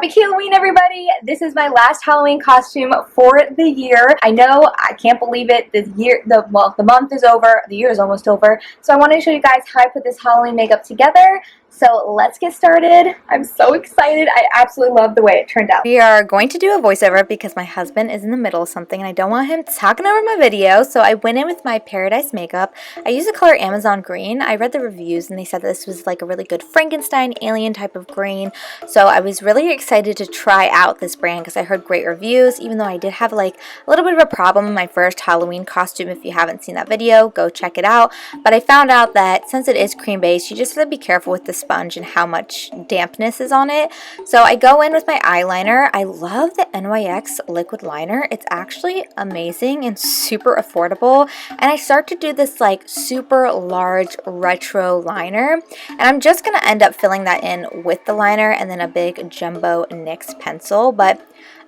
Happy Kail-O-Ween, everybody! This is my last Halloween costume for the year. I know, I can't believe it. The month is over. The year is almost over. So I wanted to show you guys how I put this Halloween makeup together. So let's get started. I'm so excited. I absolutely love the way it turned out. We are going to do a voiceover because my husband is in the middle of something and I don't want him talking over my video. So I went in with my Paradise makeup. I used the color Amazon Green. I read the reviews and they said this was like a really good Frankenstein alien type of green. So I was really excited to try out this brand because I heard great reviews, even though I did have like a little bit of a problem in my first Halloween costume. If you haven't seen that video, go check it out. But I found out that since it is cream based, you just have to be careful with the sponge and how much dampness is on it. So I go in with my eyeliner. I love the NYX liquid liner. It's actually amazing and super affordable. And I start to do this like super large retro liner. And I'm just going to end up filling that in with the liner and then a big jumbo NYX pencil. But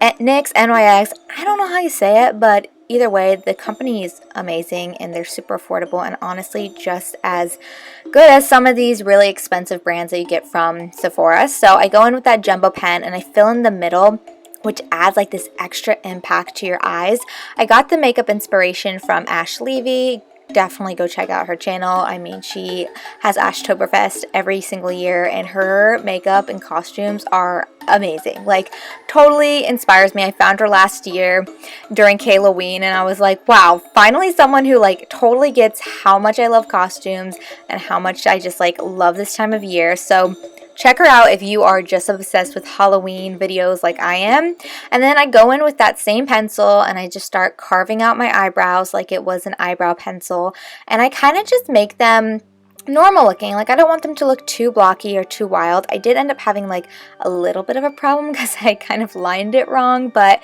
NYX, NYX, I don't know how you say it, but either way, the company is amazing and they're super affordable and honestly just as good as some of these really expensive brands that you get from Sephora. So I go in with that jumbo pen and I fill in the middle, which adds like this extra impact to your eyes. I got the makeup inspiration from Levi. Definitely go check out her channel. I mean, she has Ashtober Fest every single year and her makeup and costumes are amazing. Like, totally inspires me. I found her last year during Kail-O-Ween and I was like, wow, finally someone who like totally gets how much I love costumes and how much I just like love this time of year. So check her out if you are just obsessed with Halloween videos like I am. And then I go in with that same pencil and I just start carving out my eyebrows like it was an eyebrow pencil. And I kind of just make them normal looking. Like, I don't want them to look too blocky or too wild. I did end up having like a little bit of a problem because I kind of lined it wrong, but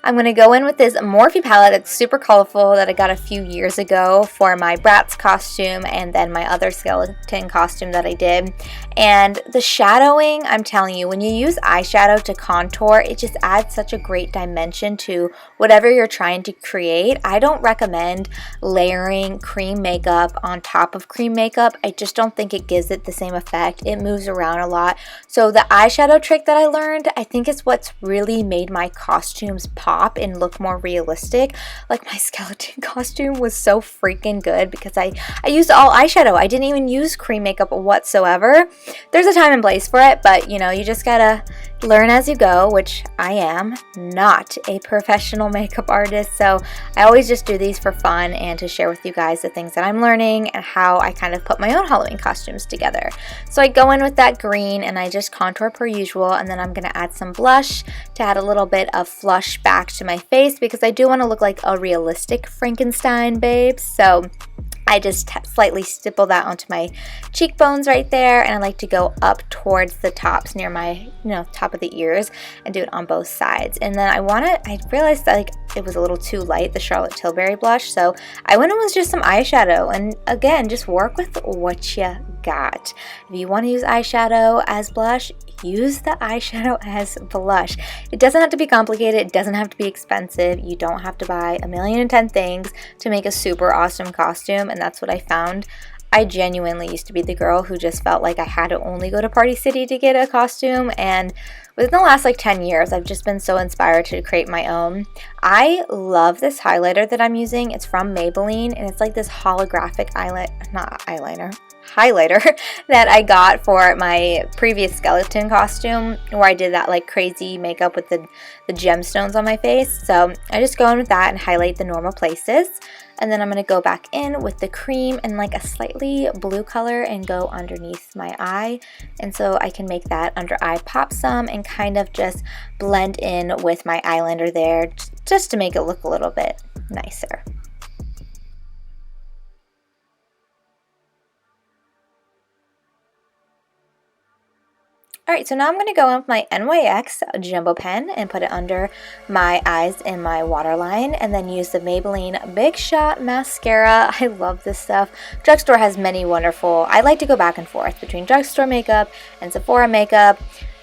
I'm going to go in with this Morphe palette that's super colorful that I got a few years ago for my Bratz costume and then my other skeleton costume that I did. And the shadowing, I'm telling you, when you use eyeshadow to contour, it just adds such a great dimension to whatever you're trying to create. I don't recommend layering cream makeup on top of cream makeup. I just don't think it gives it the same effect. It moves around a lot. So the eyeshadow trick that I learned, I think is what's really made my costumes pop and look more realistic. Like, my skeleton costume was so freaking good because I used all eyeshadow. I didn't even use cream makeup whatsoever. There's a time and place for it, but you know, you just gotta learn as you go, which I am not a professional makeup artist, so I always just do these for fun and to share with you guys the things that I'm learning and how I kind of put my own Halloween costumes together. So I go in with that green and I just contour per usual, and then I'm going to add some blush to add a little bit of flush back to my face because I do want to look like a realistic Frankenstein babe. So I just slightly stipple that onto my cheekbones right there, and I like to go up towards the tops near my, top of the ears and do it on both sides. And then I realized that like it was a little too light, the Charlotte Tilbury blush, so I went in with just some eyeshadow. And again, just work with what you got. If you want to use eyeshadow as blush, use the eyeshadow as blush. It doesn't have to be complicated. It doesn't have to be expensive. You don't have to buy 1,000,010 things to make a super awesome costume, and that's what I found. I genuinely used to be the girl who just felt like I had to only go to Party City to get a costume, and within the last like 10 years, I've just been so inspired to create my own. I love this highlighter that I'm using. It's from Maybelline, and it's like this holographic highlighter that I got for my previous skeleton costume where I did that like crazy makeup with the gemstones on my face. So I just go in with that and highlight the normal places. And then I'm going to go back in with the cream and like a slightly blue color and go underneath my eye. And so I can make that under eye pop some and kind of just blend in with my eyeliner there just to make it look a little bit nicer. Alright, so now I'm going to go in with my NYX jumbo pen and put it under my eyes in my waterline, and then use the Maybelline Big Shot Mascara. I love this stuff. Drugstore has many wonderful, I like to go back and forth between drugstore makeup and Sephora makeup.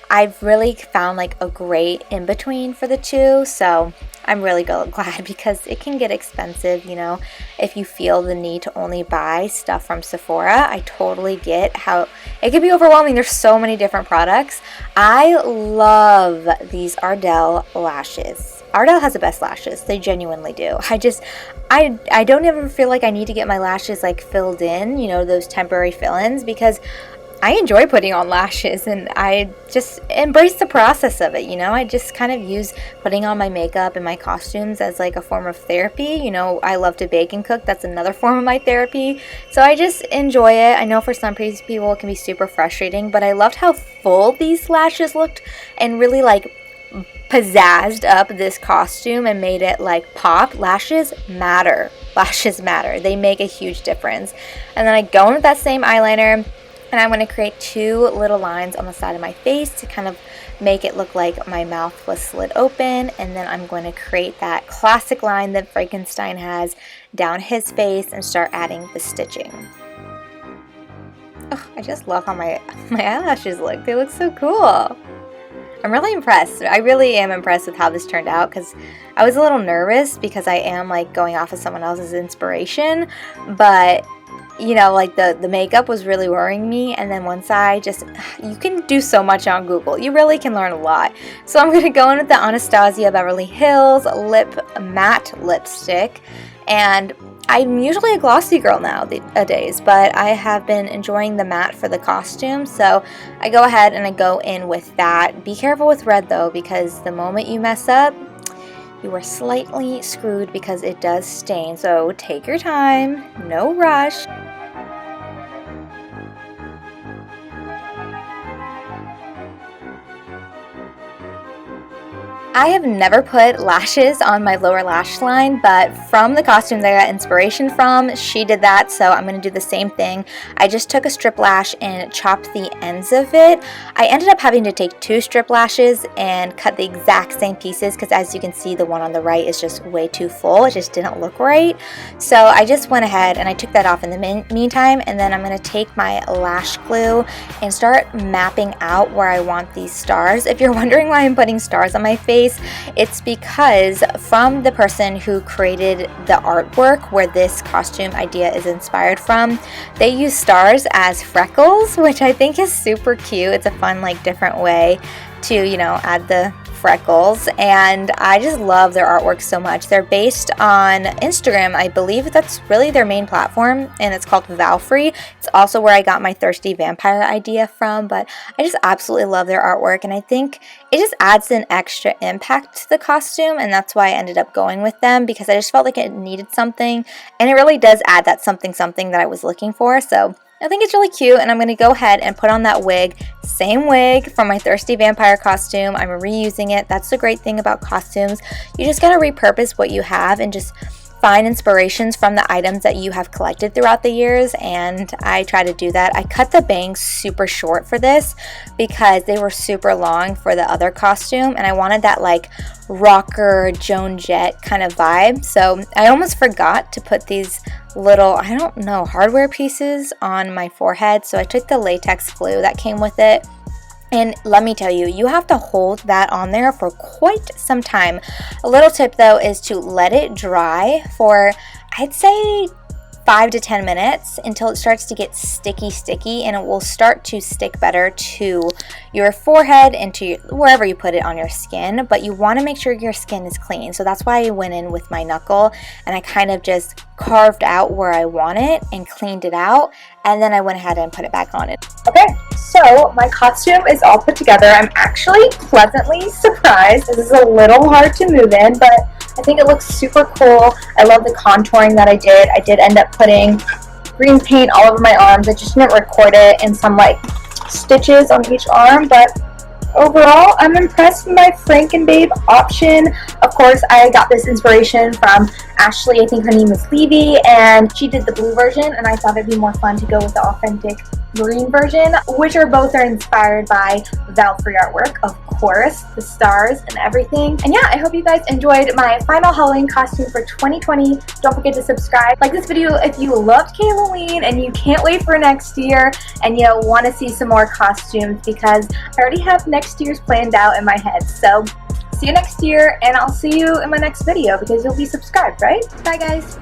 I've really found like a great in-between for the two, so I'm really glad because it can get expensive, you know, if you feel the need to only buy stuff from Sephora. I totally get how it can be overwhelming. There's so many different products. I love these Ardell lashes. Ardell has the best lashes. They genuinely do. I don't ever feel like I need to get my lashes like filled in, you know, those temporary fill-ins, because I enjoy putting on lashes and I just embrace the process of it, you know. I just kind of use putting on my makeup and my costumes as like a form of therapy. You know, I love to bake and cook. That's another form of my therapy. So I just enjoy it. I know for some people it can be super frustrating, but I loved how full these lashes looked and really like pizzazzed up this costume and made it like pop. Lashes matter. Lashes matter. They make a huge difference. And then I go in with that same eyeliner, and I'm going to create two little lines on the side of my face to kind of make it look like my mouth was slit open. And then I'm going to create that classic line that Frankenstein has down his face and start adding the stitching. Oh, I just love how my eyelashes look. They look so cool. I'm really impressed. I really am impressed with how this turned out, because I was a little nervous because I am like going off of someone else's inspiration, but you know, like the makeup was really worrying me. And then once you can do so much on Google. You really can learn a lot. So I'm going to go in with the Anastasia Beverly Hills matte lipstick. And I'm usually a glossy girl nowadays, but I have been enjoying the matte for the costume. So I go ahead and I go in with that. Be careful with red though, because the moment you mess up, you are slightly screwed because it does stain. So take your time, no rush. I have never put lashes on my lower lash line, but from the costume that I got inspiration from, she did that, so I'm going to do the same thing. I just took a strip lash and chopped the ends of it. I ended up having to take two strip lashes and cut the exact same pieces because, as you can see, the one on the right is just way too full. It just didn't look right. So I just went ahead and I took that off in the meantime, and then I'm going to take my lash glue and start mapping out where I want these stars. If you're wondering why I'm putting stars on my face, it's because from the person who created the artwork where this costume idea is inspired from, they use stars as freckles, which I think is super cute. It's a fun, like, different way to, you know, add the freckles, and I just love their artwork so much. They're based on Instagram. I believe that's really their main platform, and it's called Valfre. It's also where I got my thirsty vampire idea from, but I just absolutely love their artwork, and I think it just adds an extra impact to the costume, and that's why I ended up going with them, because I just felt like it needed something, and it really does add that something that I was looking for. So I think it's really cute, and I'm going to go ahead and put on that wig. Same wig from my thirsty vampire costume. I'm reusing it. That's the great thing about costumes. You just got to repurpose what you have and just find inspirations from the items that you have collected throughout the years, and I try to do that. I cut the bangs super short for this because they were super long for the other costume, and I wanted that like rocker Joan Jett kind of vibe. So I almost forgot to put these little, I don't know, hardware pieces on my forehead. So I took the latex glue that came with it, and let me tell you, you have to hold that on there for quite some time. A little tip though is to let it dry for, I'd say, 5 to 10 minutes until it starts to get sticky, and it will start to stick better to your forehead and to wherever you put it on your skin. But you want to make sure your skin is clean. So that's why I went in with my knuckle and I kind of just carved out where I want it and cleaned it out, and then I went ahead and put it back on it. Okay, so my costume is all put together. I'm actually pleasantly surprised. This is a little hard to move in, but I think it looks super cool. I love the contouring that I did. I did end up putting green paint all over my arms. I just didn't record it in some like stitches on each arm, but overall, I'm impressed with my Frankenbabe option. Of course, I got this inspiration from Ashley. I think her name is Levi, and she did the blue version, and I thought it'd be more fun to go with the authentic green version, which are both inspired by Valfre artwork, of course, the stars and everything. And yeah, I hope you guys enjoyed my final Halloween costume for 2020. Don't forget to subscribe. Like this video if you loved Kail-O-Ween and you can't wait for next year and you want to see some more costumes, because I already have next next year's planned out in my head. So see you next year, and I'll see you in my next video because you'll be subscribed, right? Bye guys!